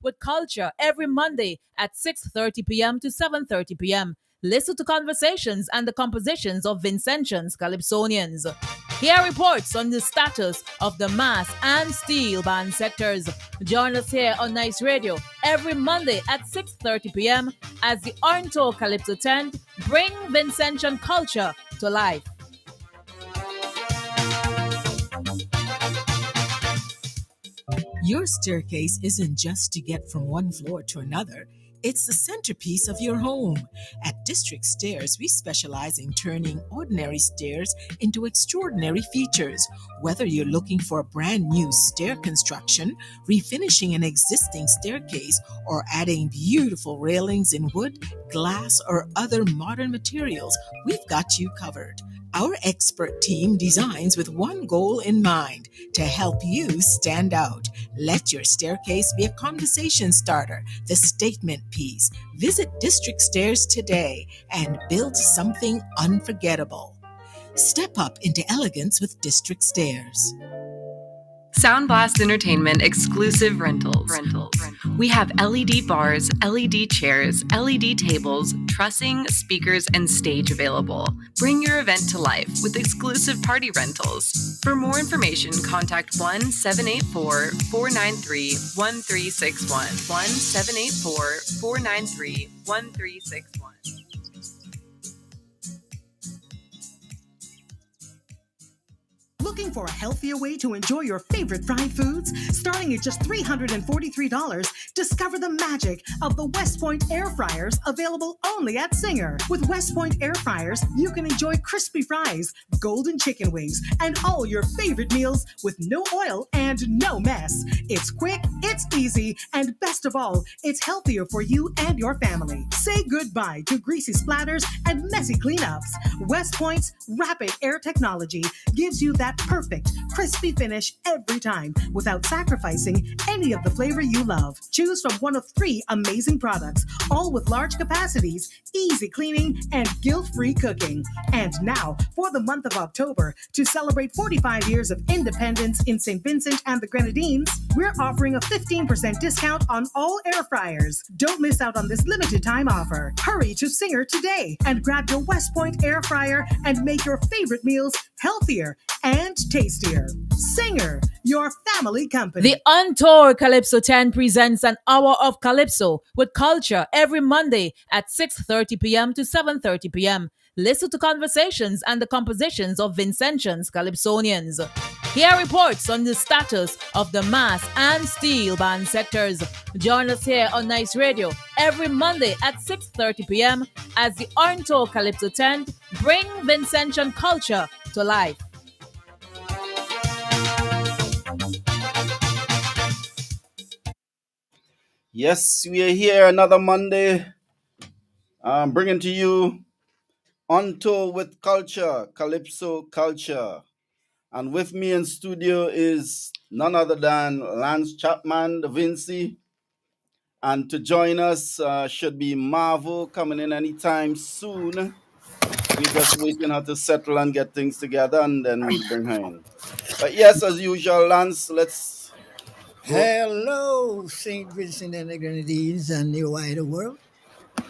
with Culture every Monday at 6:30 p.m. to 7:30 p.m. Listen to conversations and the compositions of Vincentians Calypsonians. Here are reports on the status of the mass and steel band sectors. Join us here on Nice Radio every Monday at 6:30 p.m. as the Ornto Calypso tent bring Vincentian culture to life. Your staircase isn't just to get from one floor to another. It's the centerpiece of your home. At District Stairs, we specialize in turning ordinary stairs into extraordinary features. Whether you're looking for a brand new stair construction, refinishing an existing staircase, or adding beautiful railings in wood, glass, or other modern materials, we've got you covered. Our expert team designs with one goal in mind: to help you stand out. Let your staircase be a conversation starter, the statement piece. Visit District Stairs today and build something unforgettable. Step up into elegance with District Stairs. Soundblast Entertainment exclusive rentals. We have LED bars, LED chairs, LED tables, trussing, speakers, and stage available. Bring your event to life with exclusive party rentals. For more information, contact 1-784-493-1361. 1-784-493-1361. Looking for a healthier way to enjoy your favorite fried foods? Starting at just $343, discover the magic of the West Point air fryers, available only at Singer. With West Point air fryers, you can enjoy crispy fries, golden chicken wings, and all your favorite meals with no oil and no mess. It's quick, it's easy, and best of all, it's healthier for you and your family. Say goodbye to greasy splatters and messy cleanups. West Point's rapid air technology gives you that perfect, crispy finish every time without sacrificing any of the flavor you love. Choose from one of 3 amazing products, all with large capacities, easy cleaning, and guilt-free cooking. And now, for the month of October, to celebrate 45 years of independence in St. Vincent and the Grenadines, we're offering a 15% discount on all air fryers. Don't miss out on this limited time offer. Hurry to Singer today and grab your West Point air fryer and make your favorite meals healthier and tastier. Singer, your family company. The Untold Calypso 10 presents an hour of Calypso with Culture every Monday at 6:30 p.m. to 7:30 p.m. Listen to conversations and the compositions of Vincentians Calypsonians. Here are reports on the status of the mass and steel band sectors. Join us here on Nice Radio every Monday at 6:30 p.m. as the Ornto Calypso tent bring Vincentian culture to life. Yes, we are here another Monday, bringing to you On Tour with Culture, Calypso Culture. And with me in studio is none other than Lance Chapman, the Vinci. And to join us should be Marvel coming in anytime soon. We're just waiting her to settle and get things together, and then we'll bring her in. But yes, as usual, Lance, let's go. Hello, St. Vincent and the Grenadines and the wider world.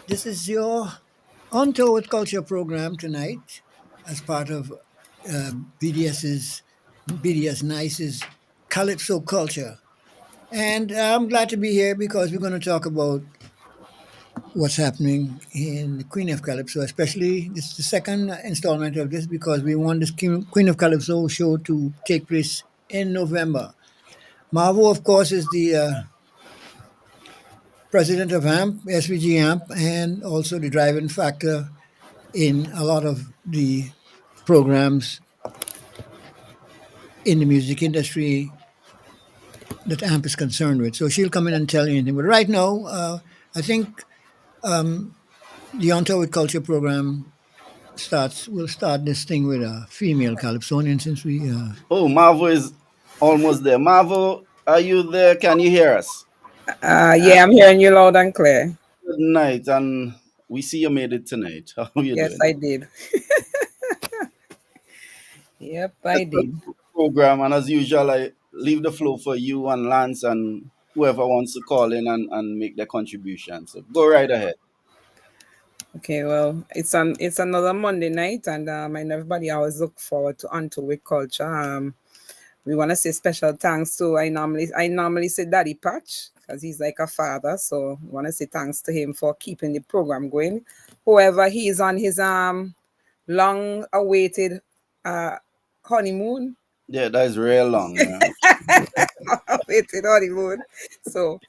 This is your On Tour with Culture program tonight as part of BDS Nice's Calypso Culture. And I'm glad to be here because we're going to talk about what's happening in the Queen of Calypso, especially this is the second installment of this because we want this Queen of Calypso show to take place in November. Marvo, of course, is the president of AMP, SVG AMP, and also the driving factor in a lot of the programs in the music industry that AMP is concerned with. So she'll come in and tell you anything. But right now, I think the On Tour with Culture program we'll start this thing with a female Calypsonian since we... Marvel is almost there. Marvel, are you there? Can you hear us? Yeah, I'm hearing you loud and clear. Good night, and we see you made it tonight. How are you doing? Yes, I did. Yep, I did. Program, and as usual, I leave the floor for you and Lance, and whoever wants to call in and make their contribution. So go right ahead. Okay, well, it's another Monday night, and I know everybody always look forward to Unto with Culture. We want to say special thanks to I normally say Daddy Patch because he's like a father, so we want to say thanks to him for keeping the program going. However, he is on his long awaited uh honeymoon. Yeah, that is real long. Yeah. Awaited honeymoon. So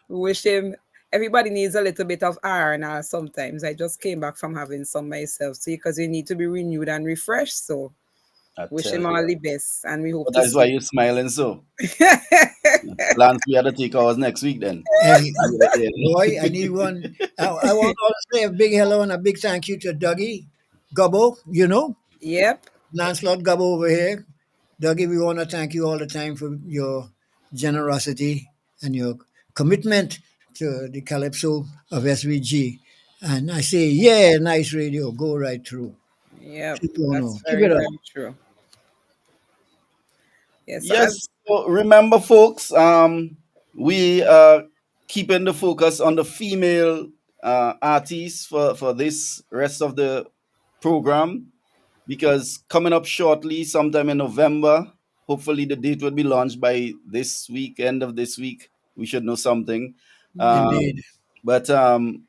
we wish him. Everybody needs a little bit of R&R sometimes. I just came back from having some myself, see, because we need to be renewed and refreshed. So I wish tell him you. all the best, and we hope But to that's why see. you're smiling so. Lance, we had to take ours next week then. Hey, Yeah, boy, I need one. I want to say a big hello and a big thank you to Dougie Gubbo, Yep. Lancelot Gubbo over here. Dougie, we want to thank you all the time for your generosity and your commitment to the Calypso of SVG. And I say, yeah, nice radio. Go right through. Yep. Keep on That's on. Keep very, it up. very true. Yes. So yes. So remember, folks, we are keeping the focus on the female artists for this rest of the program because coming up shortly, sometime in November, hopefully the date will be launched by this week, end of this week. We should know something. Indeed. But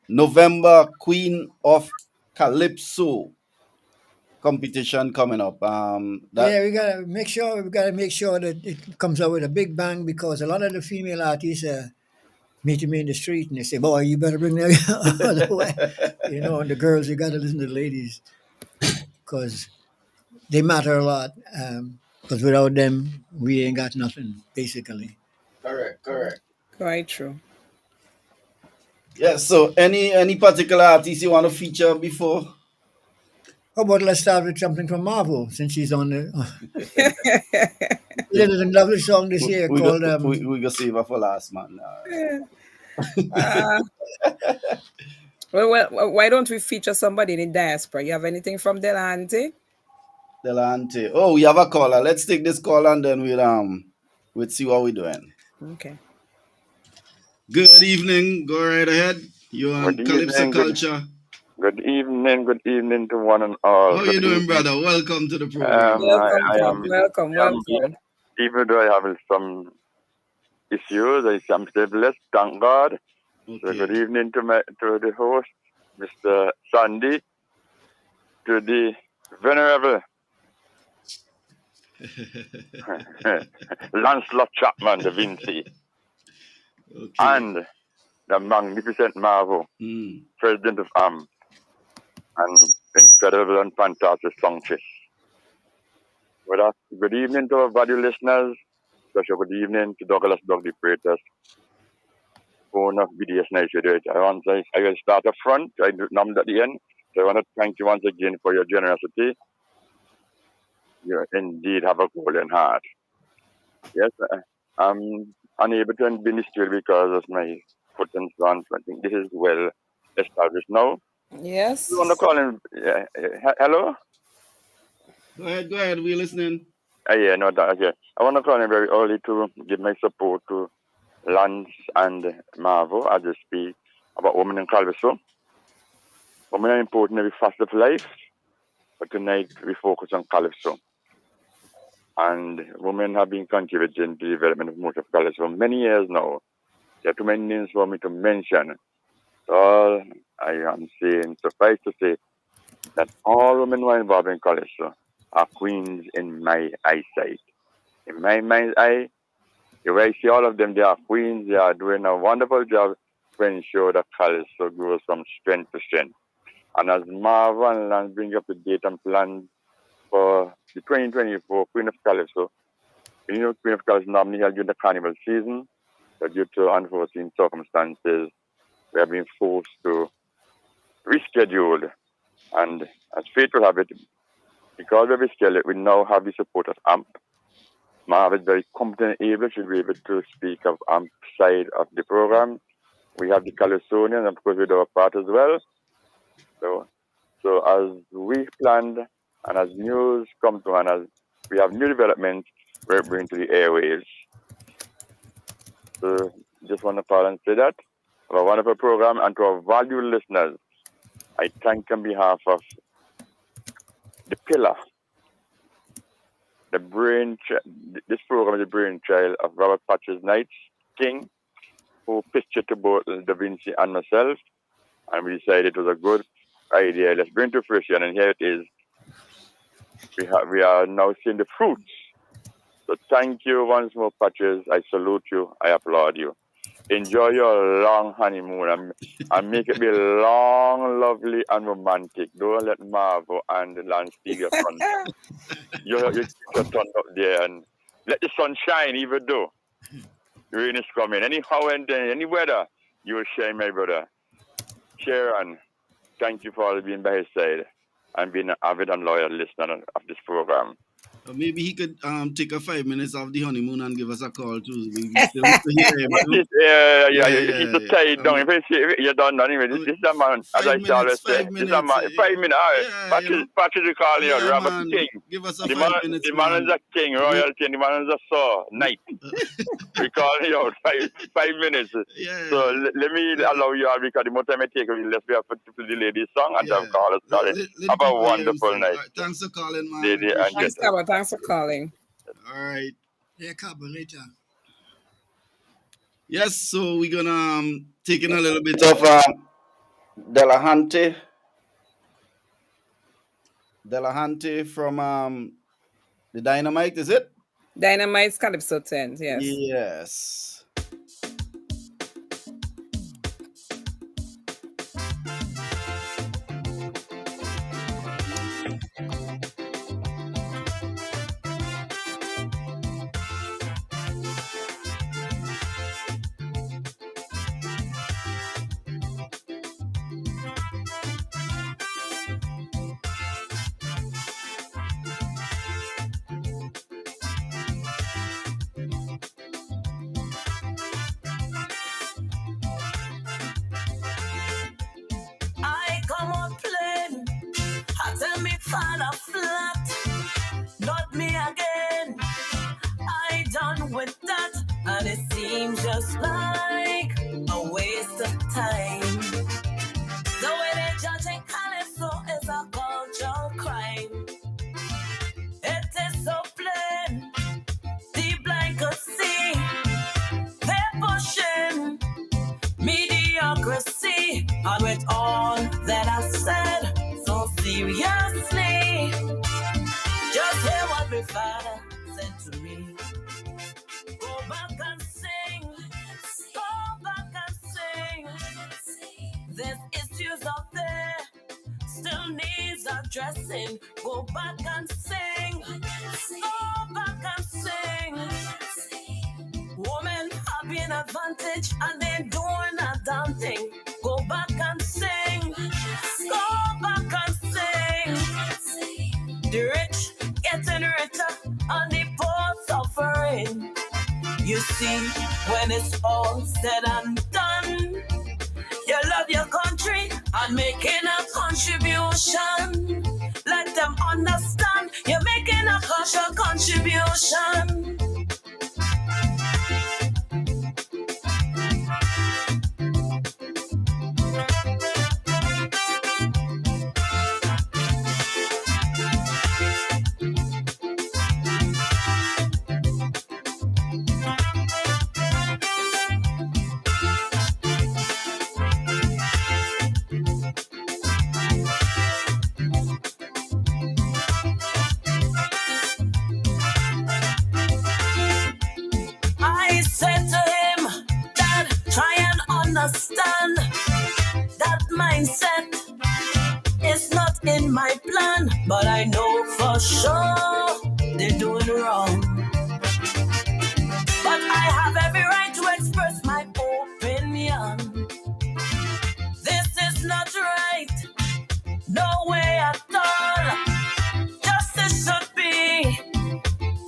November, Queen of Calypso competition coming up. That Yeah, we gotta make sure that it comes out with a big bang because a lot of the female artists meet me in the street and they say, "Boy, you better bring that other way." And the girls, you gotta listen to the ladies because they matter a lot. Because without them, we ain't got nothing, basically. correct, correct. quite true. Yeah. So any particular artist you want to feature before? How about let's start with something from Marvel since she's on the. She did a lovely song this year We go called we go save her for last, man. uh, well, why don't we feature somebody in the diaspora? You have anything from Delante? Delante. Oh, we have a caller. Let's take this call and then we'll see what we're doing. Okay. Good evening. Go right ahead. You're Good on Calypso evening, Culture. good evening to one and all. How you Good doing, evening. brother? Welcome to the program. Welcome, I Tom. am, Welcome, welcome. even though I have some issues, I'm still blessed. Thank God. So Okay. good evening to the host, Mr. Sandy, to the venerable Lancelot Chapman, the Vinci, Okay. and the magnificent Marvo, Mm. president of and incredible and fantastic songstress. Well, good evening to our value listeners. Special good evening to Douglas Dog the Praetors, owner of BDS Night Radio. I will start up front, I do number at the end. So I want to thank you once again for your generosity. You indeed have a golden heart. Yes, I'm unable to be in the studio because of my foot and so on. So I think this is well established now. You want to Yes. call him? Hello? Go ahead. We're listening. Yeah, no, okay. I want to call him very early to give my support to Lance and Marvo as they speak about women in Calviso. Women are important in every facet of life, but tonight we focus on Calypso. And women have been contributing to the development of most of Calypso for many years now. There are too many names for me to mention. So all I am saying, suffice to say, that all women who are involved in Calypso are queens in my eyesight. In my mind's eye, if I see all of them, they are queens. They are doing a wonderful job to ensure that Calypso grows from strength to strength. And as Marva and Lance bring up the date and plan for the 2024 Queen of Calypso, Queen of Calypso normally held during the carnival season, but due to unforeseen circumstances, we have been forced to reschedule. And as fate will have it, because we rescheduled it, we now have the support of AMP. Marva is very competent and able. She'll be able to speak of AMP side of the program. We have the Calypsonian, of course, with our part as well. So as we planned and as news come to and as we have new developments, we're bringing to the airwaves. So just want to call and say that. Have a wonderful program, and to our valued listeners, I thank on behalf of the pillar, the this program is the brainchild of Robert Patches Knight King, who pitched it to both Da Vinci and myself, and we decided it was a good idea. Let's bring it to fruition, and here it is. We are now seeing the fruits. So thank you once more, Patches. I salute you. I applaud you. Enjoy your long honeymoon and make it be long, lovely, and romantic. Don't let Marvo and Lance steal your fun. You keep your sun up there and let the sun shine, even though the rain is coming. Anyhow and then, any weather, you will shine, my brother. Sharon, thank you for always being by his side and being an avid and loyal listener of this program. Maybe he could take a 5 minutes off the honeymoon and give us a call too. We still want to hear him. He's a tied down. If you're done anyway, this is a man, as I always say, this is a man. 5 minutes. Patrick is calling out, Robert King. Give us a 5 minutes. The man is a king, royalty, and the man is a sir, knight. We call you out 5 minutes. So let me allow you all, because the more time I take, let's be able to delay this song and have call us started. Have a wonderful night. Thanks for calling, man. Lady and Thanks, Cabo. Thanks for calling. All right. Yeah, Cabo, later. Yes, so we're gonna take in a little bit of Delahante from the Dynamite, is it? Dynamite's Calypso 10, yes. Yes. And it seems just like a waste of time. The way they judging Calypso is a cultural crime. It is so plain, the blind could see. They're pushing mediocrity. And with all that I said so seriously, just hear what my father said to me. Go back and sing. Go back and sing. There's issues out there, still needs addressing. Go back and sing. Go back and sing. Women have been advantage and they're doing a damn thing. Go back and sing. Go back and sing. The rich getting richer and the poor suffering. You see, when it's all said and done, you love your country and making a contribution. Let them understand you're making a cultural contribution. Understand that mindset is not in my plan, but I know for sure they're doing wrong. But I have every right to express my opinion. This is not right, no way at all. Justice should be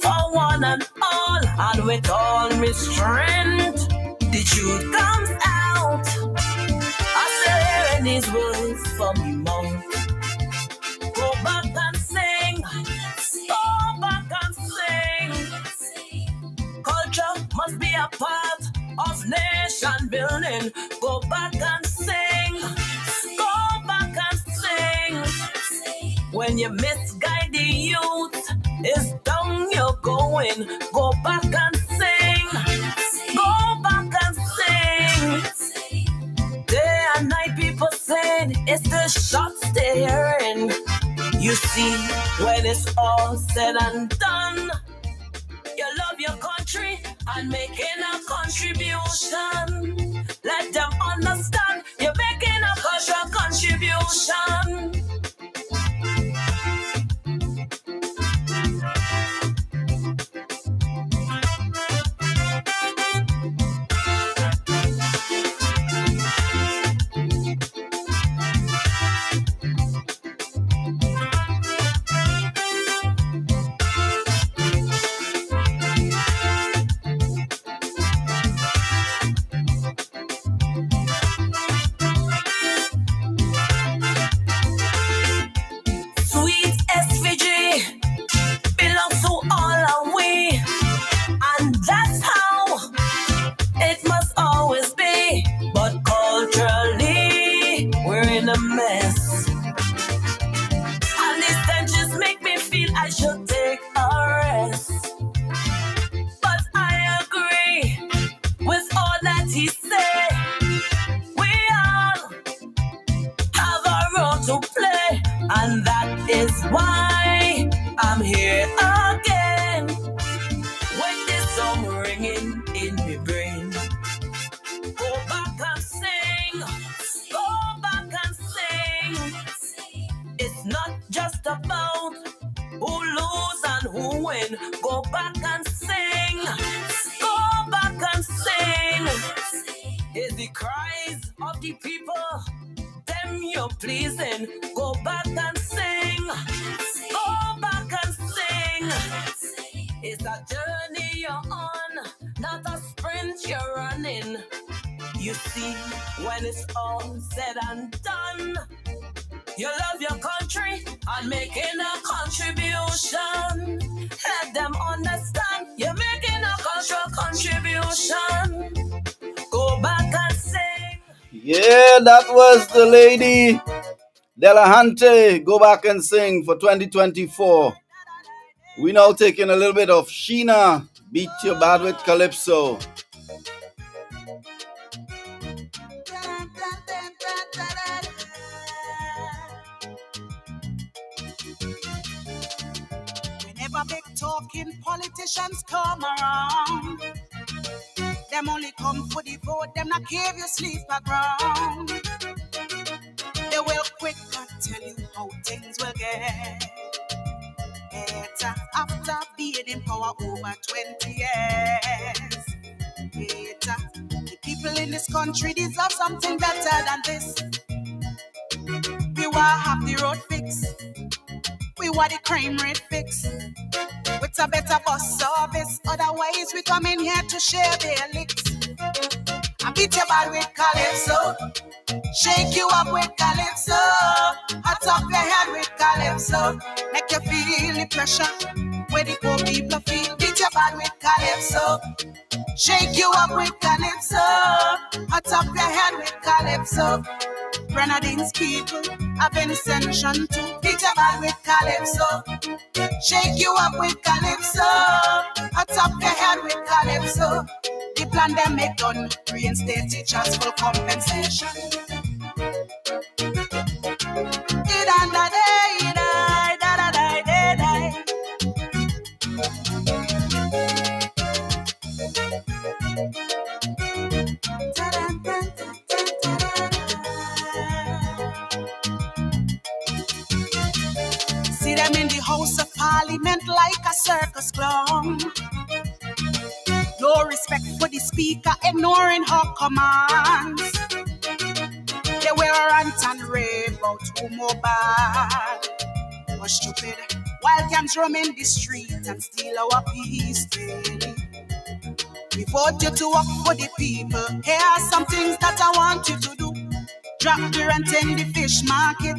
for one and all, and with all restraint, the truth comes out. I still hearing these words from your mouth. Go back and sing. Go back and sing. Culture must be a part of nation. nation building. Go back and sing. Go back and sing. When you misguide the youth, it's down you're going. Go back and sing. Go back and sing. Day and night people saying it's the shots they're hearing. You see, when it's all said and done, you love your country and making a contribution. Let them understand you're making a cultural contribution. Sweet SVG belongs to all of we, and that's how it must always be. But culturally, we're in a mess. And these tensions make me feel I should take a rest. But I agree with all that he said. We all have a role to play, and that is why I'm here again. With this song ringing in my brain. Go back and sing. Go back and sing. It's not just about who lose and who win. Go back and sing. Go back and sing. It's the cries of the people. Them you're pleasing. Go back and sing. Go back and sing. It's a journey you're on, not a sprint you're running. You see, when it's all said and done, you love your country and making a contribution. Let them understand you're making a cultural contribution. Go back and sing. Yeah, that was the lady Delahante. Go back and sing for 2024. We now taking a little bit of Sheena, Beat Your Bad with Calypso. Whenever big talking politicians come around, them only come for the vote, them not give you sleep ground. They will quick tell you how things will get better after being in power over 20 years. Better. The people in this country deserve something better than this. We want have the road fix. We want the crime rate fix. With a better bus service. Otherwise we come in here to share their licks. I beat your bad with Calypso. Shake you up with Calypso. Hot up your head with Calypso. Make you feel the pressure where the poor people feel. Beat your bad with Calypso. Shake you up with Calypso. Hot up your head with Calypso. Grenadines people have an ascension to beat your bad with Calypso. Shake you up with Calypso. Hot up your head with Calypso. The plan them make done, reinstate teachers full compensation. See them in the House of Parliament like a circus clown. No respect for the speaker, ignoring her commands. They will rant and rave about who more bad or stupid, while gangs roam in the street and steal our peace daily. We vote you to work for the people. Here are some things that I want you to do. Drop the rent in the fish market.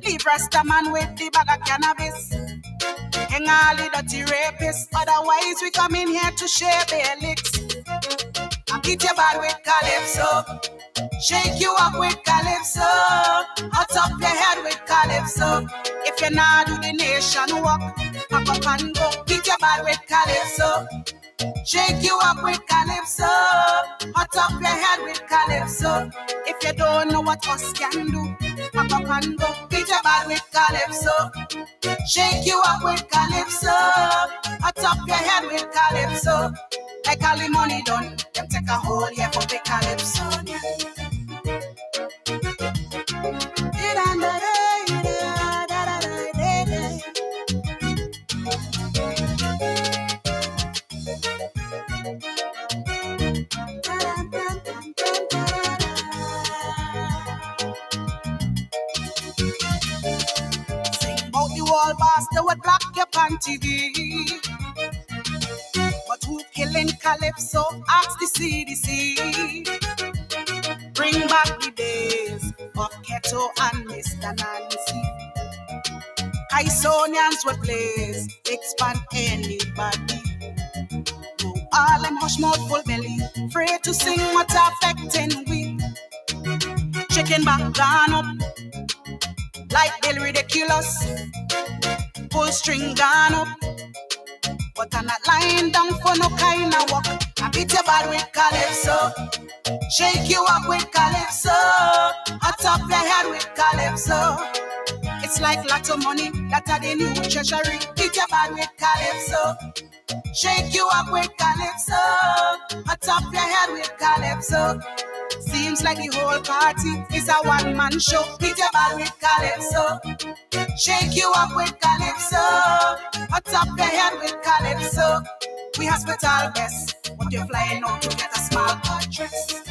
Leave Rasta man with the bag of cannabis. Hang all the dirty rapists. Otherwise we come in here to share their licks. I Beat your body with Calypso. Shake you up with Calypso. Hot up your head with Calypso. If you're not do the nation walk, pop up and go. Beat your body with Calypso. Shake you up with Calypso. Hot up your head with Calypso. If you don't know what us can do, pop up and go. Beat your body with Calypso. Shake you up with Calypso. Hot up your head with Calypso. Like all the money done, them take a whole year for the Calypso. Sing about the wall boss, they would block you on TV. But who killing Calypso? Ask the CDC. Bring back the days of Keto and Mr. Nancy. Kaisonians would blaze, expand anybody. No, all them hush mouth full belly, afraid to sing what's affecting we. Chicken back gone up, like Bill ridiculous. Pull string gone up, but I'm not lying down for no kind of walk. I beat your bad with Calypso. Shake you up with Calypso. Hot up your head with Calypso. It's like lots of money, that are the new treasury. Beat your bad with Calypso. Shake you up with Calypso. Hot up your head with Calypso. Seems like the whole party is a one-man show. Beat your bad with Calypso. Shake you up with Calypso. Hot up your head with Calypso. We hospital best, but you're flying out to get a small fortress.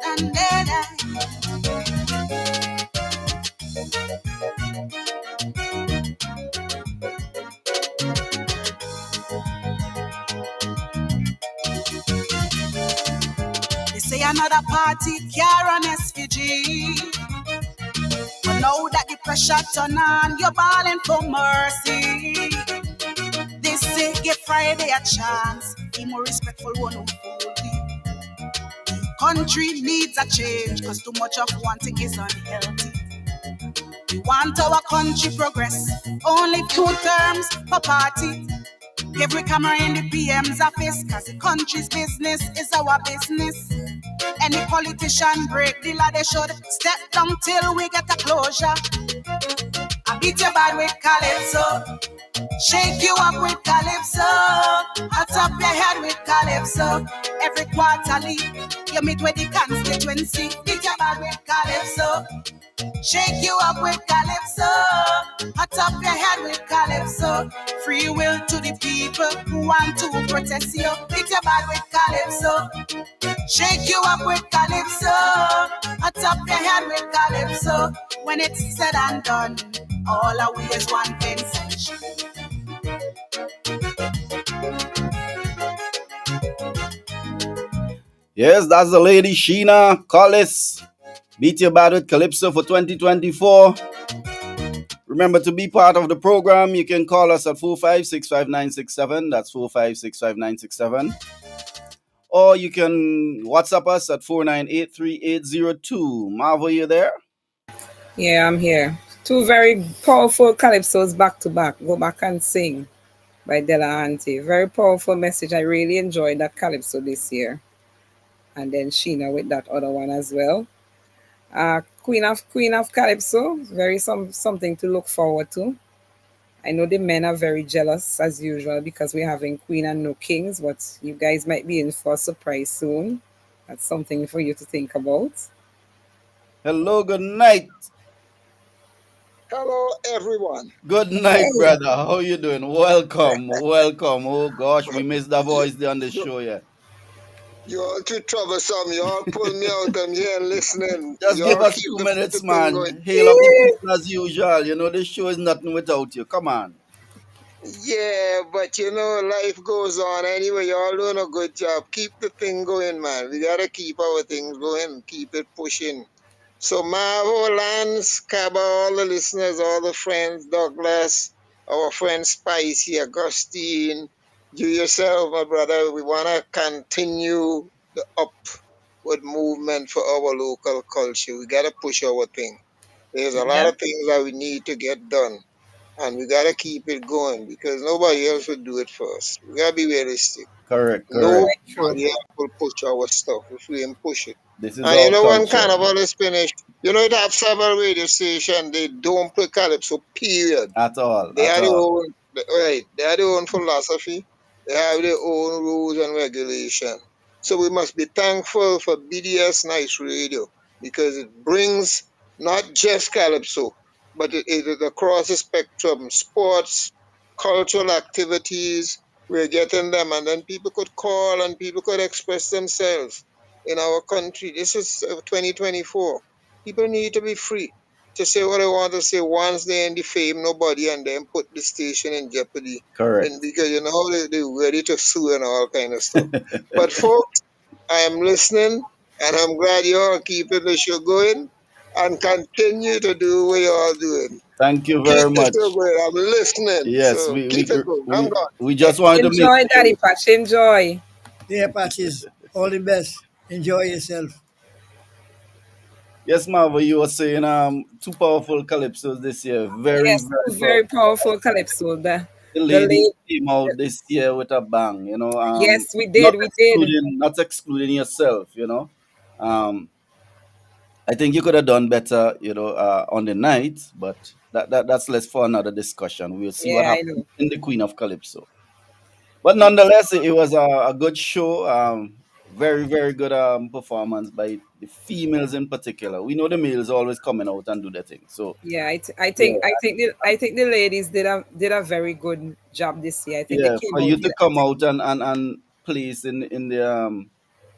And then they say another party care on SVG. But now that the pressure turn on, you're balling for mercy. They say give Friday a chance. Be more respectful, one who fool me. Country needs a change, cause too much of one thing is unhealthy. We want our country progress, only 2 terms per party. Every camera in the PM's office, cause the country's business is our business. Any politician break the law, they should step down till we get a closure. I beat your bad with Calypso. Shake you up with Calypso. Hot up your head with Calypso. Every quarterly, you meet with the constituency. Beat your bad with Calypso. Shake you up with Calypso. Hot up your head with Calypso. Free will to the people who want to protest you. Beat your bad with Calypso. Shake you up with Calypso. Hot up your head with Calypso. When it's said and done, all our way is one sensation. Yes, that's the lady Sheena Collis. Beat Your Bad with Calypso for 2024. Remember to be part of the program. You can call us at 4565967. That's 4565967. Or you can WhatsApp us at 4983802. Marvel, you there? Yeah, I'm here. 2 very powerful calypsos back to back. Go back and sing by Della Auntie. Very powerful message. I really enjoyed that calypso this year. And then Sheena with that other one as well. Queen of Calypso, very something to look forward to. I know the men are very jealous as usual because we're having Queen and no Kings, but you guys might be in for a surprise soon. That's something for you to think about. Hello, good night. Hello, everyone. Good night, brother. How you doing? Welcome, welcome. Oh gosh, we missed the voice there on the show, yeah. You all too troublesome. You all pull me out. I'm here listening. Just You give all us keep 2 minutes, the thing man. going. Hail up the people as usual. You know, this show is nothing without you. Come on. Yeah, but you know, life goes on anyway. You all doing a good job. Keep the thing going, man. We gotta keep our things going. Keep it pushing. So Marvo, Lance, Kaba, all the listeners, all the friends, Douglas, our friend Spicy, Augustine, you yourself, my brother, we want to continue the upward movement for our local culture. We got to push our thing. There's a lot Yeah. of things that we need to get done, and we got to keep it going because nobody else will do it for us. We got to be realistic. Correct, correct. Quite true. Nobody else will push our stuff if we ain't push it. This is And you our know, one culture. carnival is finished. You know, it have several radio stations. They don't play calypso, period. At all, They at have their all. own, right, they have their own philosophy. They have their own rules and regulation. So we must be thankful for BDS Nice Radio because it brings not just calypso, but it is across the spectrum, sports, cultural activities. We're getting them, and then people could call and people could express themselves in our country. This is 2024. People need to be free to say what I want to say once they ain't defame nobody and then put the station in jeopardy. And Correct. because you know they're ready to sue and all kind of stuff. But folks, I am listening and I'm glad you all keeping the show going and continue to do what you all doing. Thank you Keep very the show much. going. I'm listening. Yes, So we keep we it going. I'm we gone. we just wanted to make Enjoy, Daddy sure. Patch. Enjoy. Yeah, Patches, all the best. Enjoy yourself. Yes, Marvel, you were saying two powerful calypsos this year. Very, Yes, very two very powerful. powerful calypso. The The ladies late. came out this year with a bang, Yes, we not did. We did. excluding yourself. Um I think you could have done better, on the night, but that's less for another discussion. We'll see what Yeah, I happens know. in the Queen of Calypso. But nonetheless, it was a good show. Very, very good performance by the females in particular. We know the males always coming out and do their thing. So Yeah, yeah, I think the ladies did a very good job this year. I think they yeah, came for out you with. to come out and place in the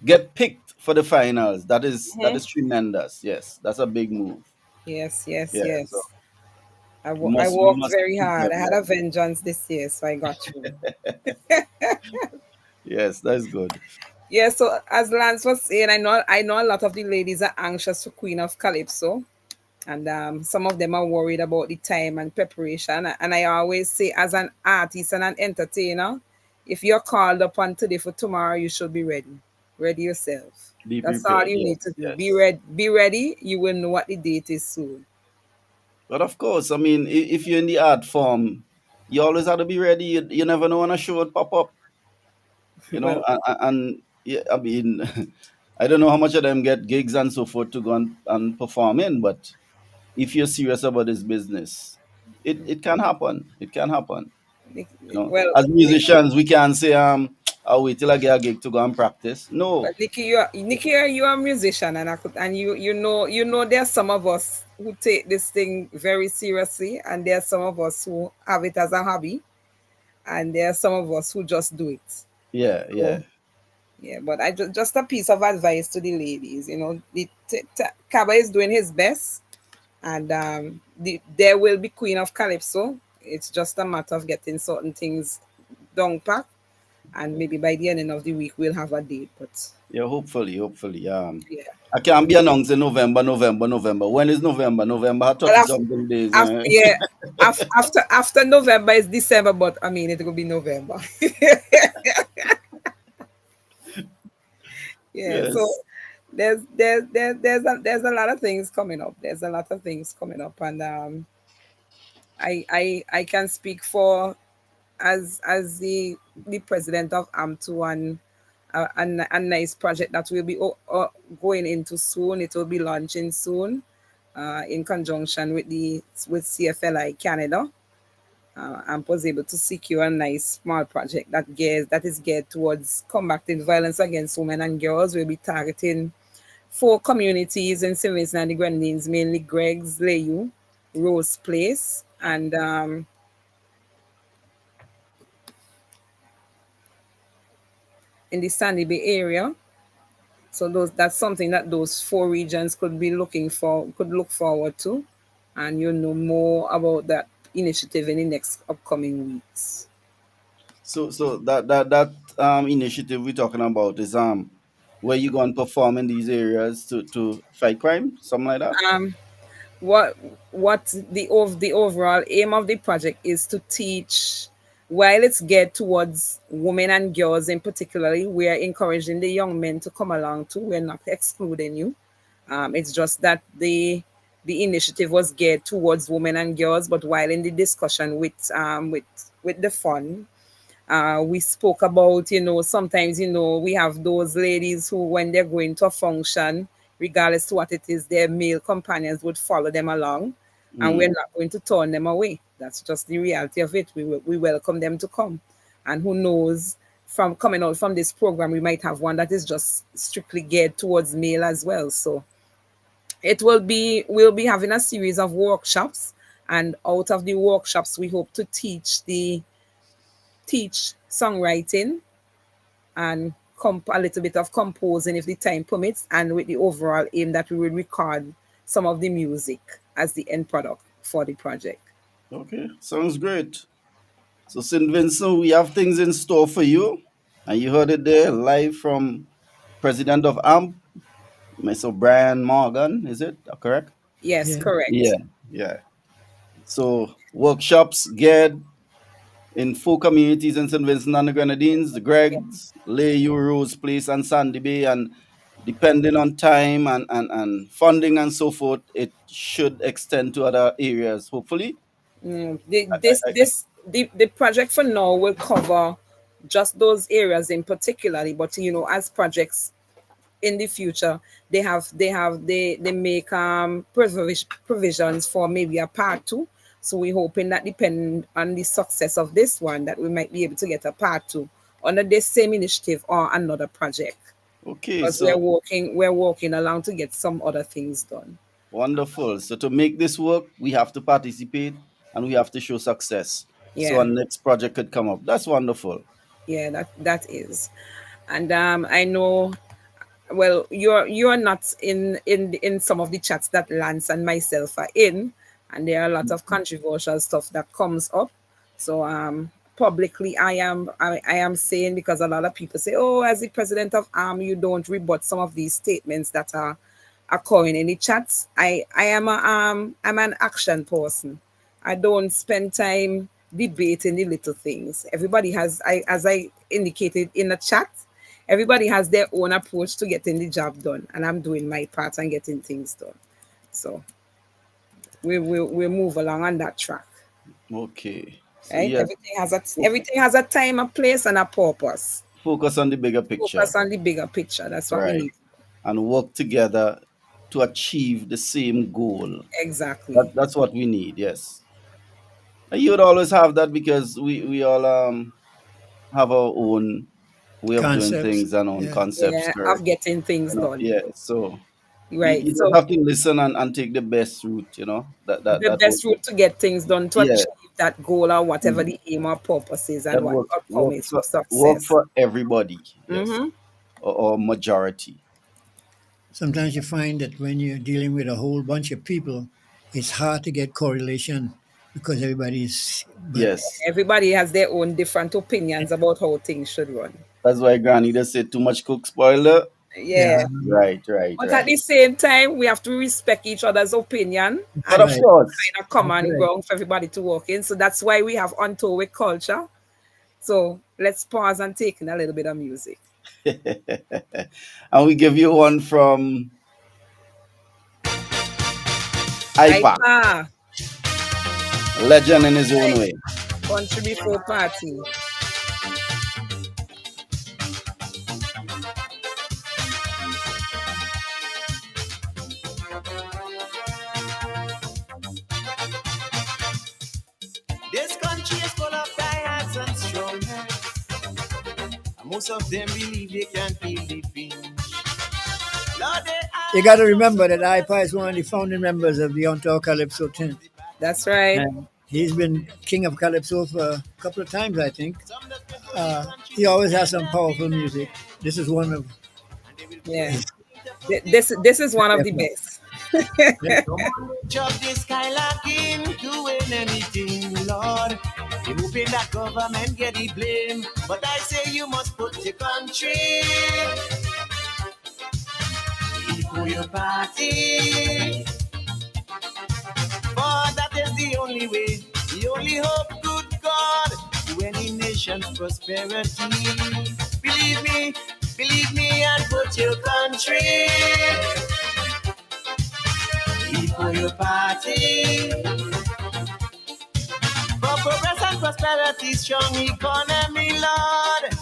get picked for the finals. That is Mhm. tremendous. Yes, that's a big move. Yes, yes, Yeah, so yes. I we worked must very hard. appreciate I had that. a vengeance this year, so I got through. Yes, that's good. Yeah, so as Lance was saying, I know a lot of the ladies are anxious for Queen of Calypso, and some of them are worried about the time and preparation. And I always say, as an artist and an entertainer, if you're called upon today for tomorrow, you should be ready. Ready yourself. Be That's all prepared. you need to Yes, do. Be yes. ready. Be ready. You will know what the date is soon. But of course, I mean, if you're in the art form, you always have to be ready. You never know when a show would pop up. Well, And yeah, I mean, I don't know how much of them get gigs and so forth to go and perform in, but if you're serious about this business, it can happen. It can happen. well, As musicians, we can't say I'll wait till I get a gig to go and practice. No. But Nikki, you are a musician, and you know, there's some of us who take this thing very seriously, and there's some of us who have it as a hobby, and there's some of us who just do it. Yeah, yeah. So yeah, but just a piece of advice to the ladies, Kaba is doing his best, and there will be Queen of Calypso. It's just a matter of getting certain things down pat, and maybe by the end of the week we'll have a date. But Yeah, hopefully. yeah. I can't be announcing November. When is November? November had Well, 30 something days. after, yeah, after November is December, but I mean it will be November. Yeah, so Yes. there's a lot of things coming up. There's a lot of things coming up, and I can speak for as the president of AMTU and a nice project that will be going into soon. It will be launching soon, in conjunction with the with CFLI Canada. And was able to secure a nice small project that is geared towards combating violence against women and girls. We'll be targeting four communities in St. Vincent and the Grenadines, mainly Greg's, Layu, Rose Place, and in the Sandy Bay area. So that's something that those four regions could look forward to, and you'll know more about that initiative in the next upcoming weeks. So that initiative we're talking about is where you go and perform in these areas to fight crime, something like that. what the overall aim of the project is to teach. While it's geared towards women and girls in particularly, we are encouraging the young men to come along too. We're not excluding you. It's just that the initiative was geared towards women and girls, but while in the discussion with the fund, we spoke about, sometimes, we have those ladies who, when they're going to a function, regardless to what it is, their male companions would follow them along, and we're Mm. not going to turn them away. That's just the reality of it. We welcome them to come, and who knows, from coming out from this program, we might have one that is just strictly geared towards male as well. So we'll be having a series of workshops, and out of the workshops, we hope to teach songwriting and a little bit of composing if the time permits, and with the overall aim that we will record some of the music as the end product for the project. Okay, sounds great. So, St. Vincent, we have things in store for you. And you heard it there live from President of AMP, Mr. Brian Morgan, is it correct? Yes, Yeah. correct. Yeah, yeah. So, workshops geared in four communities in St. Vincent and the Grenadines, the Gregs, Lay, Rose Place, and Sandy Bay. And depending on time and funding and so forth, it should extend to other areas, hopefully. The project for now will cover just those areas in particularly, but as projects in the future, they make provisions for maybe a part two. So we're hoping that, depending on the success of this one, that we might be able to get a part two under this same initiative or another project, Okay, because so we're working along to get some other things done. wonderful. So to make this work, we have to participate and we have to show success. So our Yeah, next project could come up. That's wonderful. yeah, that is. And I know, well, you're not in some of the chats that Lance and myself are in, and there are a lot of controversial stuff that comes up. So publicly, I am saying, because a lot of people say, oh, as the president of ARM, you don't rebut some of these statements that are occurring in the chats. I'm an action person. I don't spend time debating the little things. Everybody has, as I indicated in the chat, everybody has their own approach to getting the job done, and I'm doing my part and getting things done. So we move along on that track, Okay. So right? yes, Everything has a time, a place, and a purpose. focus on the bigger picture. Focus on the bigger picture. That's what we Right. need. And work together to achieve the same goal. Exactly. That's what we need, yes. And you would always have that because we all have our own way of doing Concepts. things and own Yeah. concepts, Yeah, correct? of getting things done. Yeah. So Right. you just So have to listen and take the best route, the that best route to get things done, to yeah, achieve that goal, or whatever mhm, the aim or purpose is, and that what works outcome is for work success. for everybody, yes. Mm-hmm. Or majority. Sometimes you find that when you're dealing with a whole bunch of people, it's hard to get correlation because everybody's. But Yes. Everybody has their own different opinions about how things should run. That's why Granny just said too much cook spoiler. Yeah. yeah, Right, right, But at right. the same time, we have to respect each other's opinion But and of right. course. find a That's common right. ground for everybody to work in. So that's why we have On Tour with Culture. So let's pause and take in a little bit of music. And we give you one from IPAC, IPA, legend in his own way. Country Before Party. This country is full of diehards and stoners. And most of them believe they can feel the pinch. Lord, they You got to remember that IPA is one of the founding members of the Ontario Calypso 10. That's right. And he's been king of Calypso for a couple of times, I think. He always has some powerful music. This is one of Yeah. his This is one of the efforts. best. chop this skylarking, doing anything, Lord. You hoping that government get the blame, but I say you must put your country before your party. the only way, the only hope, good God, to any nation's prosperity. Believe me, and put your country before your party. For progress and prosperity, strong economy, Lord,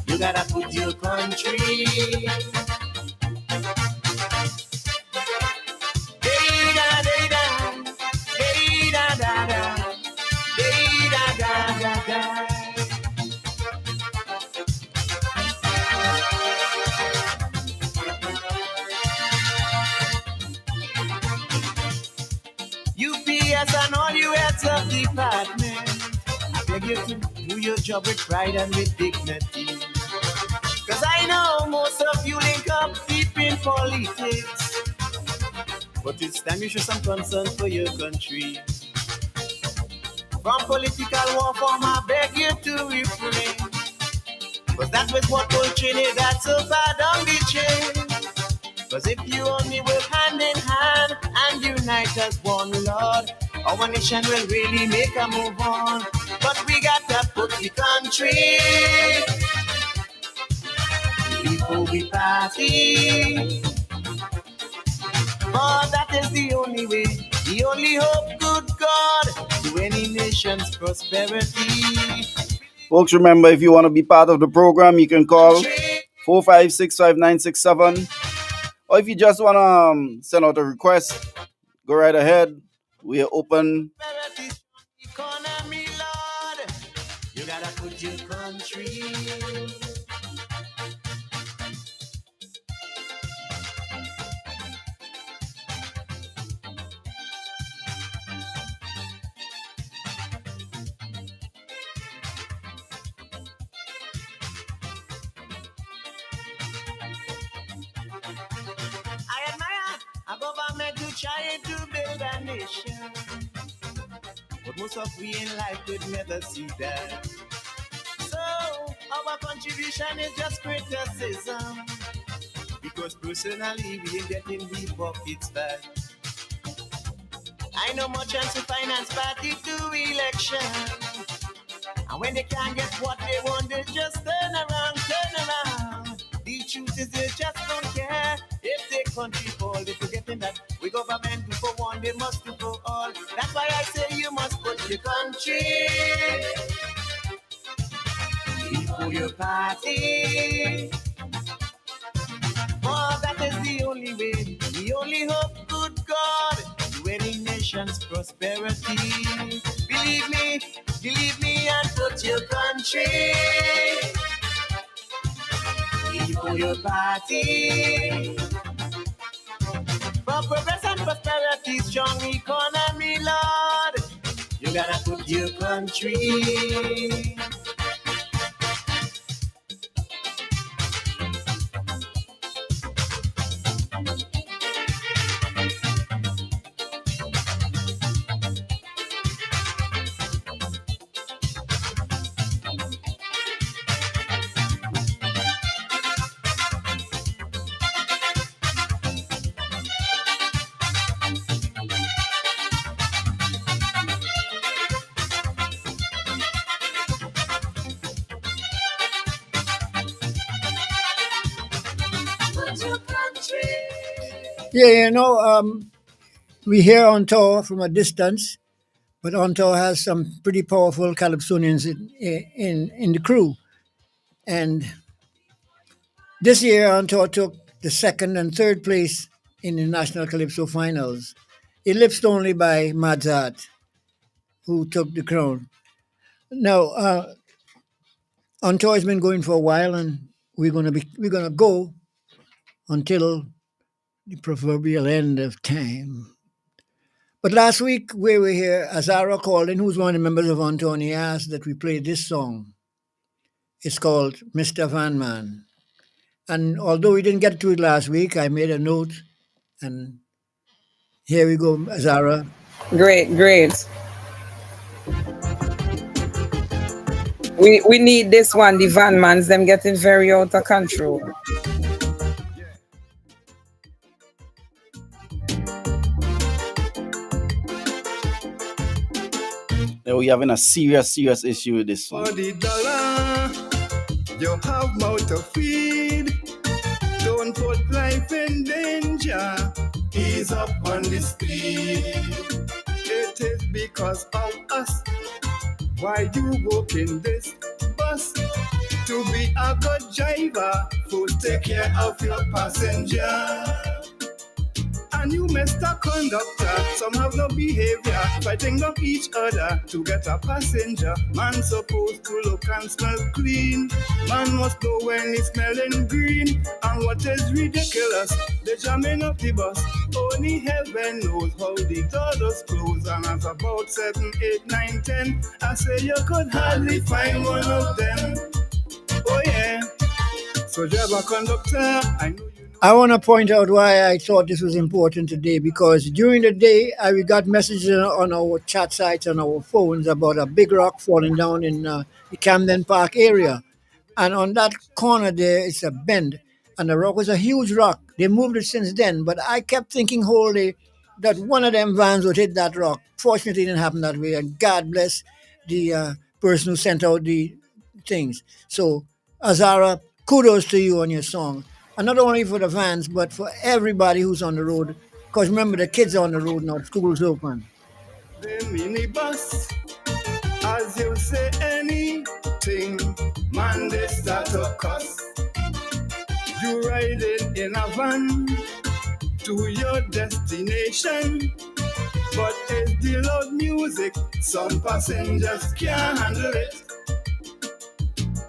you gotta put your country. Da da da da da da da da da. UPS and all you heads of department, I beg you to do your job with pride and with dignity. Cause I know most of you link up deep in politics, but it's time you show some concern for your country. From political warfare, I beg you to refrain, cause that was what old Trinidad so far down the chain. Cause if you only work hand in hand and unite as one, Lord, our nation will really make a move on. But we got to put the country before we party. For that is the only way, the only hope, good God, to any nation's prosperity. Folks, remember, if you want to be part of the program, you can call 4565967. Or if you just want to send out a request, go right ahead. We are open. Economy, Lord, you gotta put your country. I admire a government who trying to build a nation, but most of we in life could never see that. So our contribution is just criticism, because personally we ain't getting the pockets back. I know more chance to finance party to election, and when they can't get what they want, they just turn around, turn around. The truth is they just don't care if they country fall. They forgetting that we government do for one, they must do for all. That's why I say you must put your country before your party. For that is the only way, the only hope, good God, to any nation's prosperity. Believe me, and put your country before your party. For progress and prosperity, strong economy, Lord, you gotta put your country. Yeah, we hear on tour from a distance, but on tour has some pretty powerful Calypsonians in the crew. And this year, on tour took the second and third place in the National Calypso Finals, eclipsed only by Madzart, who took the crown. Now, on tour has been going for a while, and we're gonna go until the proverbial end of time. But last week we were here, Azara called in, who's one of the members of Antoni, asked that we play this song. It's called Mr. Van Man. And although we didn't get to it last week, I made a note, and here we go, Azara. Great, great. We need this one. The van mans, them getting very out of control. We having a serious issue with this For one. the dollar, you have mouth to feed. Don't put life in danger. Ease up on the speed. It is because of us why you walk in this bus. To be a good driver, first take care of your passenger. And you, Mr. Conductor, some have no behavior, fighting on each other to get a passenger. Man supposed to look and smell clean. Man must know when he's smelling green. And what is ridiculous, the jamming of the bus. Only heaven knows how the doors close. And as about 7, 8, 9, 10, I say you could hardly find one of them. Oh yeah, so driver, conductor, I know you. I want to point out why I thought this was important today because during the day we got messages on our chat sites on our phones about a big rock falling down in the Camden Park area. And on that corner there is a bend, and the rock was a huge rock. They moved it since then, but I kept thinking whole day that one of them vans would hit that rock. Fortunately, it didn't happen that way, and God bless the person who sent out the things. So, Azara, kudos to you on your song. And not only for the fans, but for everybody who's on the road. Because remember, the kids are on the road now, school's open. The minibus, as you say anything, man, they start to cuss. You riding in a van to your destination, but it's the loud music, some passengers can't handle it.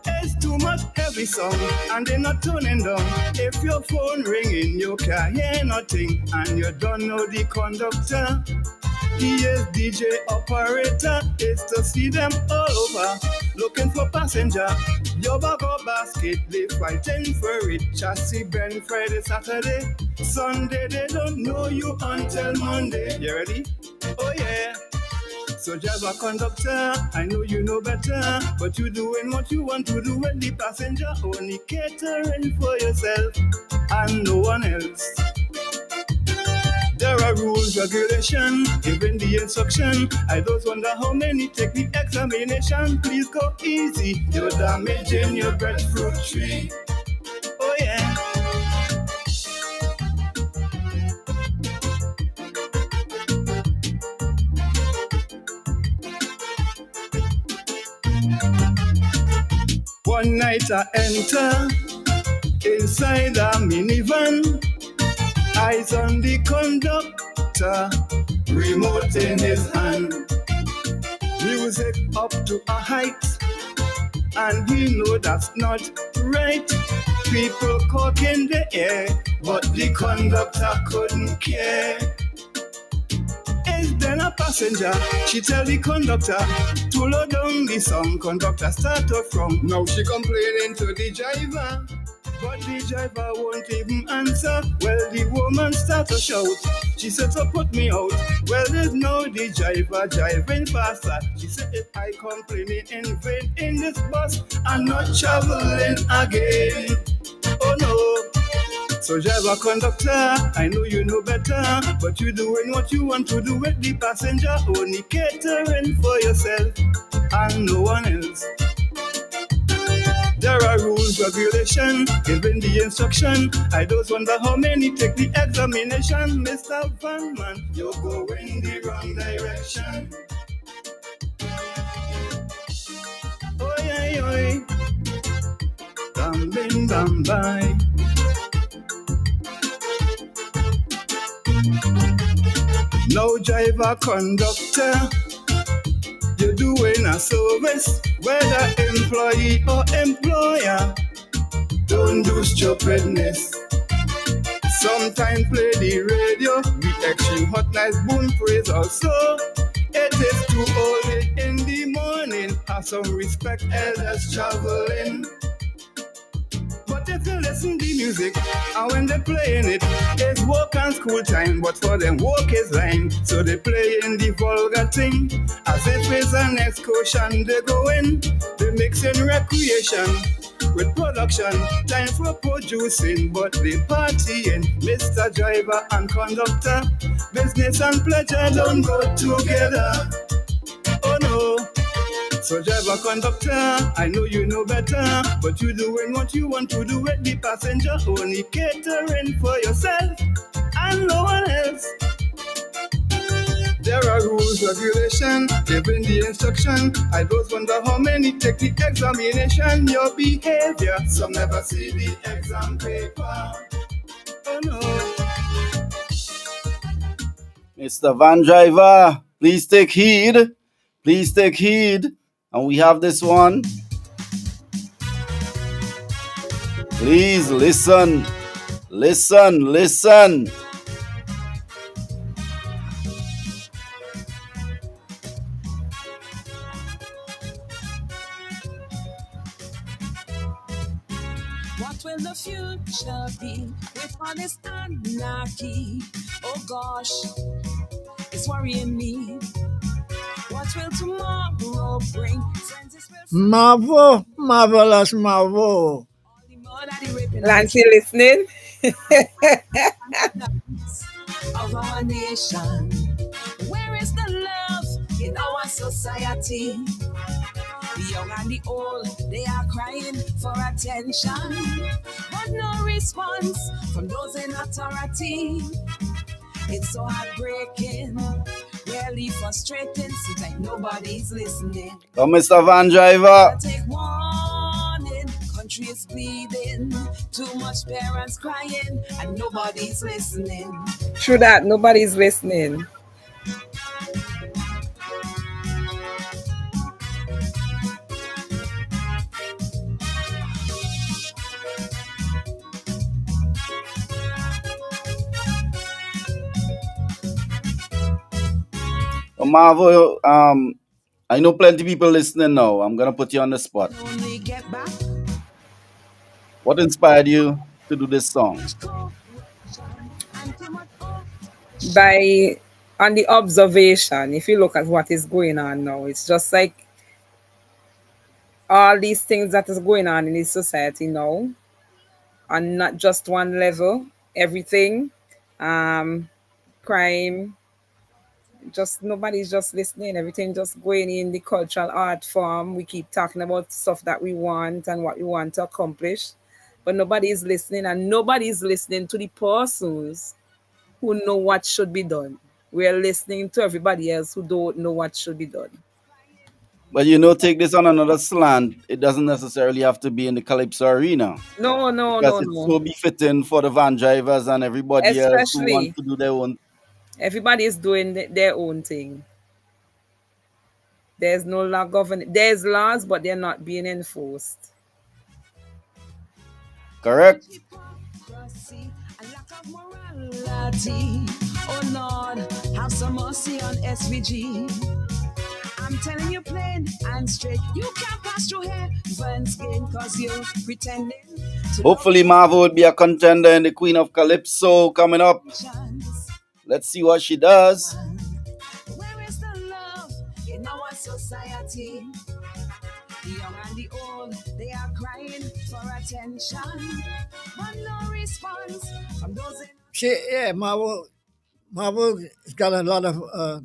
It's too much heavy song, and they're not turning down. If your phone ringing, you can't hear nothing, and you don't know the conductor. He is DJ operator, is to see them all over, looking for passenger. Your bag or basket, they fighting for it. Chassis bend Friday, Saturday, Sunday, they don't know you until Monday. You ready? Oh yeah. So driver, conductor, I know you know better, but you doing what you want to do with the passenger, only catering for yourself and no one else. There are rules, regulation, given the instruction. I just wonder how many take the examination. Please go easy, you're damaging your breadfruit tree. Oh yeah. One night I enter inside a minivan. Eyes on the conductor, remote in his hand. Music up to a height, and he know that's not right. People caught in the air, but the conductor couldn't care. Is then a passenger, she tell the conductor to lower down the song. Conductor started from, now she complaining to the driver, but the driver won't even answer. Well, the woman start to shout. She said, so put me out. Well, there's no the driver driving faster. She said, if I complaining in vain in this bus, I'm not traveling again. Oh no. So driver, conductor, I know you know better, but you doing what you want to do with the passenger, only catering for yourself and no one else. There are rules, regulation, given the instruction. I just wonder how many take the examination. Mr. Van Man, you're going the wrong direction. Oi, oi, oi. Bam, bing, bam, bye. No driver, conductor, you're doing a service, whether employee or employer. Don't do stupidness. Sometimes play the radio, the extreme hot nice boom praise also. It is too early in the morning, have some respect elders traveling. But if you listen to music, and when they're playing it, it's work and school time, but for them work is line. So they play in the vulgar thing, as if it's an excursion they go in. They mix in recreation with production, time for producing, but they partying. Mr. Driver and conductor, business and pleasure don't go together. Oh no. So driver conductor, I know you know better, but you doing what you want to do with the passenger, only catering for yourself and no one else. There are rules, regulation, giving the instruction. I don't wonder how many take the examination. Your behavior, some never see the exam paper. Oh no. Mr. Van Driver, please take heed. Please take heed. And we have this one. Please listen. Listen, listen. What will the future be with all this anarchy? Oh gosh, it's worrying me. What will tomorrow bring? Marvel, marvelous Marvel. Lance, you listening? Of our nation, where is the love in our society? The young and the old, they are crying for attention, but no response from those in authority. It's so heartbreaking, really frustrating, seems like nobody's listening. Oh, Mr. Van Driver. Take warning, country is bleeding, too much parents crying, and nobody's listening. True that, nobody's listening. Marvel, I know plenty of people listening now. I'm going to put you on the spot. What inspired you to do this song? On the observation, if you look at what is going on now, it's just like all these things that is going on in this society now, and not just one level, everything, crime, just nobody's just listening. Everything just going in the cultural art form. We keep talking about stuff that we want and what we want to accomplish, but nobody is listening, and nobody is listening to the persons who know what should be done. We are listening to everybody else who don't know what should be done. But take this on another slant. It doesn't necessarily have to be in the Calypso arena. No. Because it's so befitting for the van drivers and everybody else who wants to do their own. Everybody is doing their own thing. There's no law governing. There's laws, but they're not being enforced. Correct. Oh Lord, have some mercy on SVG. I'm telling you plain and straight, you can't pass through heaven's gate because you're pretending. Hopefully Marvel will be a contender in the Queen of Calypso coming up. Let's see what she does. Where is the love in our society? The young and the old, they are crying for attention, but no response from those in... Marvel's got a lot of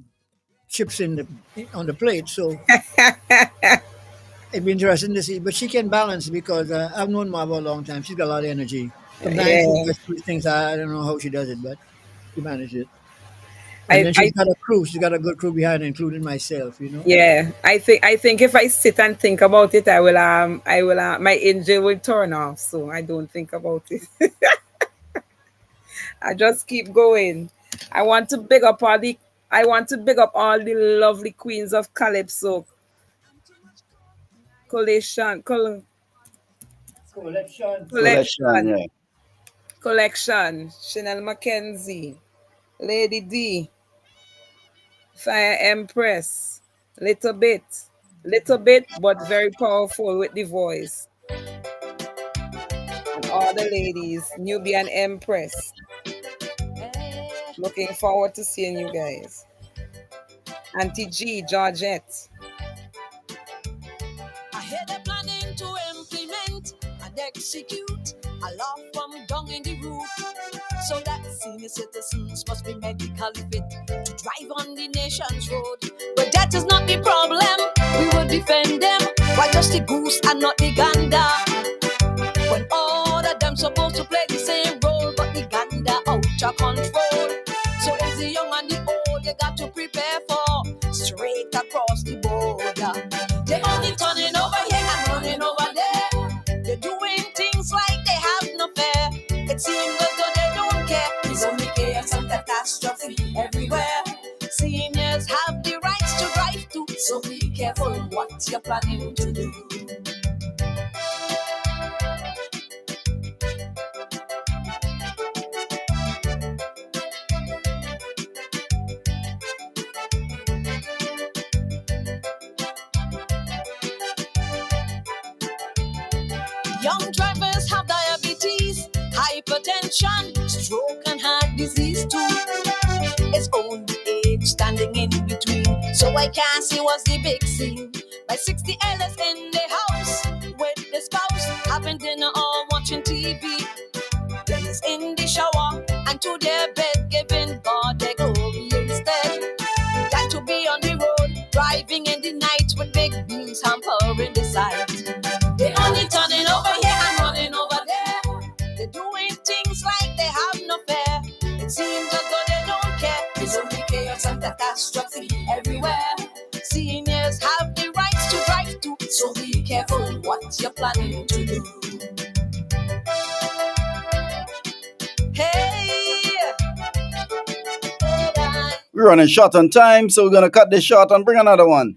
chips on the plate, so it'd be interesting to see. But she can balance because I've known Marvel a long time. She's got a lot of energy. Sometimes she just do things I don't know how she does it, but she manages it. And then she's got a crew. She's got a good crew behind her, including myself. Yeah, I think if I sit and think about it, I will my engine will turn off. So I don't think about it. I just keep going. I want to big up all the lovely queens of Calypso. Collection. Chanel Mackenzie, Lady D, Fire Empress, little bit, but very powerful with the voice. And all the ladies, Nubian Empress. Looking forward to seeing you guys. Auntie G, Georgette. I hear they're planning to implement and execute a law from down in the root, so that senior citizens must be medically fit to drive on the nation's road. But that is not the problem. we will defend them. Why just the goose and not the gander? When all of them supposed to play the same role, but the gander out of control. So it's the young and the old you got to prepare for straight across the border. They're only turning over here and running over there. They're doing things like they have no fear. It seems as though they don't care. It's only chaos and catastrophe everywhere. Seniors have the rights to drive too, so be careful what you're planning to do. Young drivers have diabetes, hypertension, stroke and heart disease too. It's only age standing in between, so I can't see what's the big scene. By 60 elders in the house with the spouse, having dinner or watching TV. Then it's in the shower and to their bed, giving God their glory instead. Got to be on the road, driving in the night with big beams hampering the sight. They're only turning over here and running over there. They're doing things like they have no fear. It seems as though they don't care. It's only chaos and catastrophe everywhere. Seniors have the rights to drive too, so be careful what you're planning to do. Hey, We're running short on time, so we're gonna cut this short and bring another one.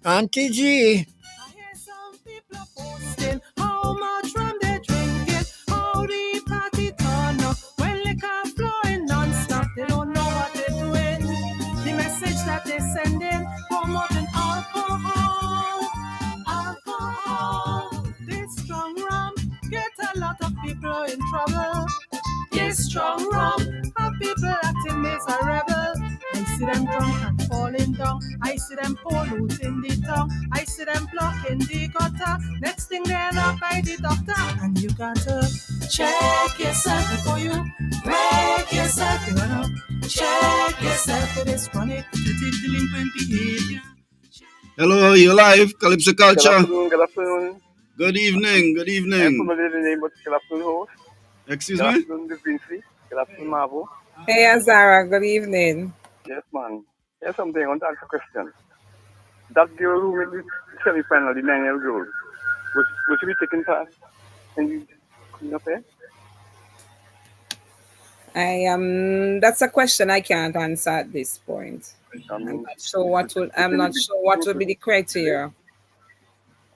Auntie G. How much rum they drinking? How the party turn up? When liquor flowing non-stop, they don't know what they're doing. The message that they're sending, promoting alcohol. Alcohol. This strong rum get a lot of people in trouble. This strong rum have people acting miserable. I see them drunk and falling down. I see them polluting the town. I see them blocking the gutter. Next thing they're not by the doctor. And you gotta check yourself before you wreck yourself. You gotta check yourself for this chronic delinquent behavior. Hello, you're live, Calypso Culture. Good afternoon. Good evening, good I'm evening. familiar with the name of Good afternoon host. Excuse Good me? afternoon, the Princely. Good afternoon, Marvo. Hey, Azara, good evening. Yes, man. Here's something I want to ask a question. That girl who made the semi-final, the 9-year-old girl, was she be taken part in the clean up here? That's a question I can't answer at this point. I'm not sure what will be the criteria.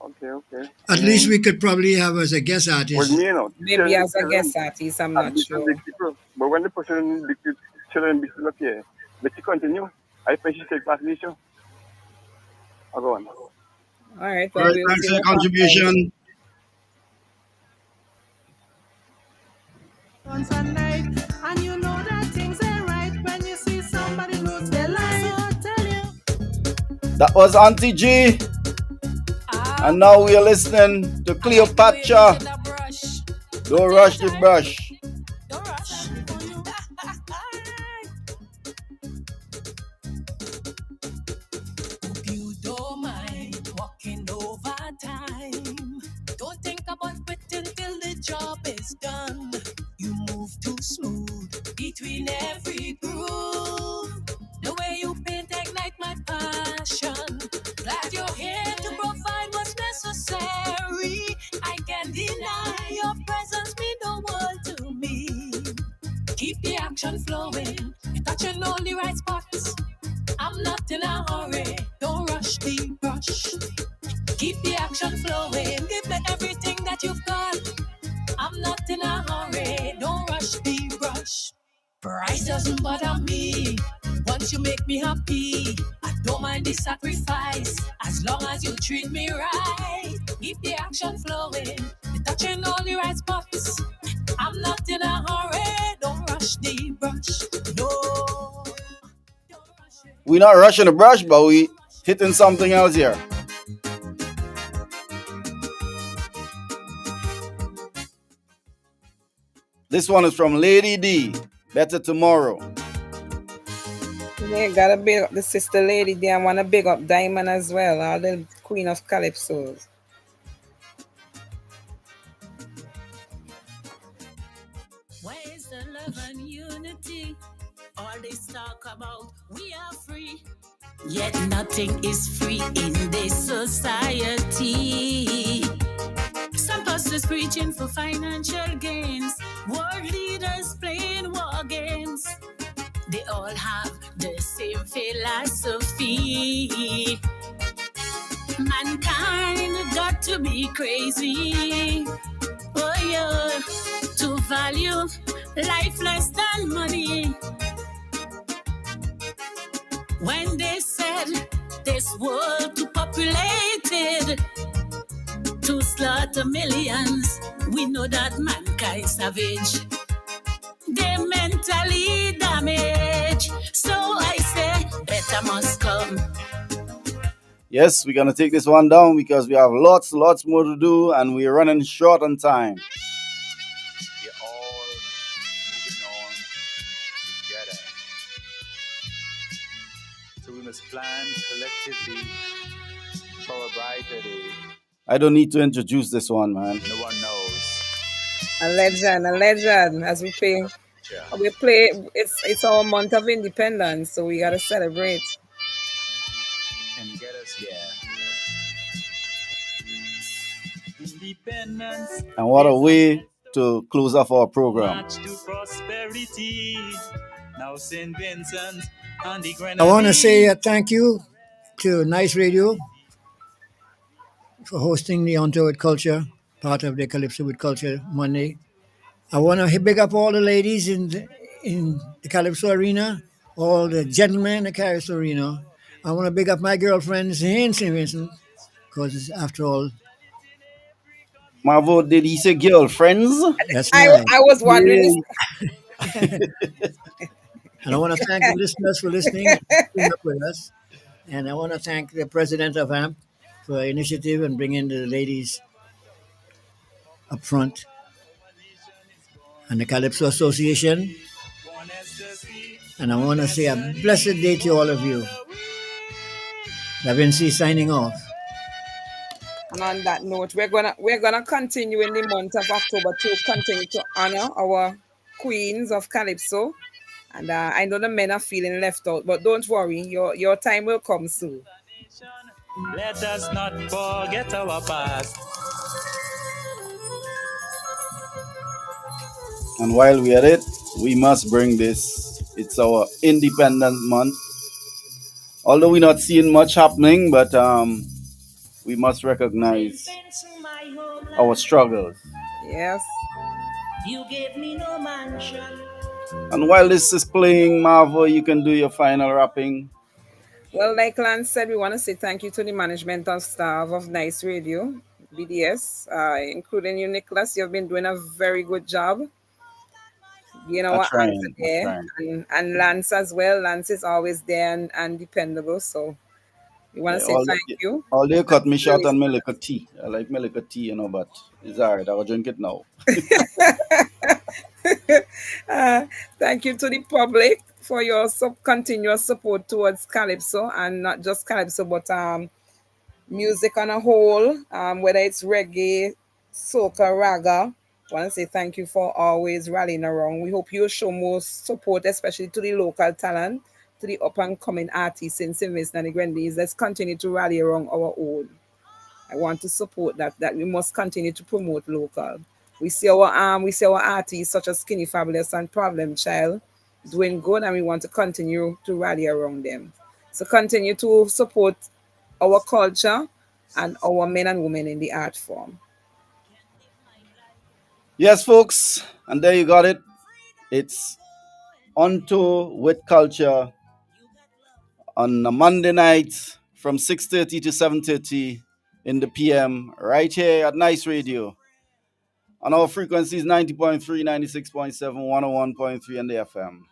Okay. At least we could probably have as a guest artist. Well, me, you know, Maybe as a guest artist, I'm not sure. But when the person, the children be still up here, let you continue. I think she take part in the show. I'll go on. All right. All right, thanks for your contribution. Once a night, and you know that things ain't right when you see somebody lose their life. So I tell you. That was Auntie G. And now we are listening to Cleopatra. Don't rush the brush. don't rush. Hope you don't mind walking overtime. Don't think about quitting till the job is done. You move too smooth between every groove. The way you paint ignite my passion. Glad you're here to provide what's necessary. I can't deny your presence mean the world to me. Keep the action flowing, you're touching all the right spots. I'm not in a hurry, don't rush the brush. Keep the action flowing, give me everything that you've got. I'm not in a hurry, don't rush the brush. Price doesn't bother me, once you make me happy. I don't mind the sacrifice, as long as you treat me right. Keep the action flowing, you're touching all the right spots. I'm not in a hurry, don't rush the brush, no. We're not rushing the brush, but we hitting something else here. This one is from Lady D. Better Tomorrow. Yeah, gotta big up the sister lady there. I wanna big up Diamond as well, all the Queen of Calypsos. Where is the love and unity? All this talk about we are free. Yet nothing is free in this society. Some pastors preaching for financial gains. World leaders playing war games. They all have the same philosophy. Mankind got to be crazy. Oh yeah, to value life less than money. When they said this world too populated to slaughter millions, we know that mankind savage. They mentally damaged. So I say, better must come. Yes, we're gonna take this one down because we have lots more to do and we're running short on time. We're all moving on together. So we must plan collectively for a brighter day. I don't need to introduce this one, man. No one knows. A legend. As we play. It's our month of independence, so we gotta celebrate. Can get us there. Independence. And what a way to close off our program. March to prosperity. Now St. Vincent and the I want to Grenadines. say thank you to Nice Radio for hosting the On Tour with Culture, part of the Calypso with Culture Monday. I want to big up all the ladies in the Calypso arena, all the gentlemen in the Calypso arena. I want to big up my girlfriends in St. Vincent, because after all, Marvo, did he say girlfriends? that's I nice. I was wondering. Yeah. And I want to thank the listeners for listening and putting up with us. And I want to thank the president of AMP for initiative and bringing the ladies up front, and the Calypso Association. And I want to say a blessed day to all of you. Da Vinci signing off. And on that note, we're gonna continue in the month of October to continue to honor our queens of Calypso. And I know the men are feeling left out, but don't worry, your time will come soon. Let us not forget our past. And while we're at it, we must bring this. It's our independent month. Although we're not seeing much happening, but we must recognize our struggles. Yes. You gave me no mansion. And while this is playing, Marvo, you can do your final wrapping. Well, like Lance said, we want to say thank you to the management and staff of Nice Radio, BDS, including you, Nicholas. You've been doing a very good job. You know I'm what, answer trying. there, and Lance as well. Lance is always there and dependable. So we want to Yeah, say thank you. all they cut me short Really. on Melika tea. I like Melika tea, but it's alright. I'll drink it now. Thank you to the public for your continuous support towards Calypso, and not just Calypso, but music on a whole, whether it's reggae, soca, raga. I want to say thank you for always rallying around. We hope you'll show more support, especially to the local talent, to the up and coming artists in St. Vincent and the Grenadines. Let's continue to rally around our own. I want to support that we must continue to promote local. We see our artists such as Skinny Fabulous and Problem Child doing good, and we want to continue to rally around them. So continue to support our culture and our men and women in the art form. Yes, folks, and there you got it. It's on tour with culture on a Monday night from 6:30 to 7:30 in the PM, right here at Nice Radio. On our frequencies 90.3, 96.7, 101.3, and the FM.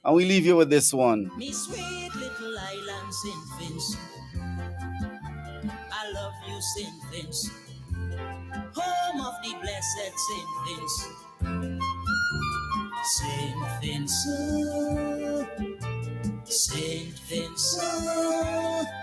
And we leave you with this one. Me sweet little island, St. Vincent. I love you, St. Vincent. Home of the blessed St. Vincent. Saint Vincent, Saint Vincent.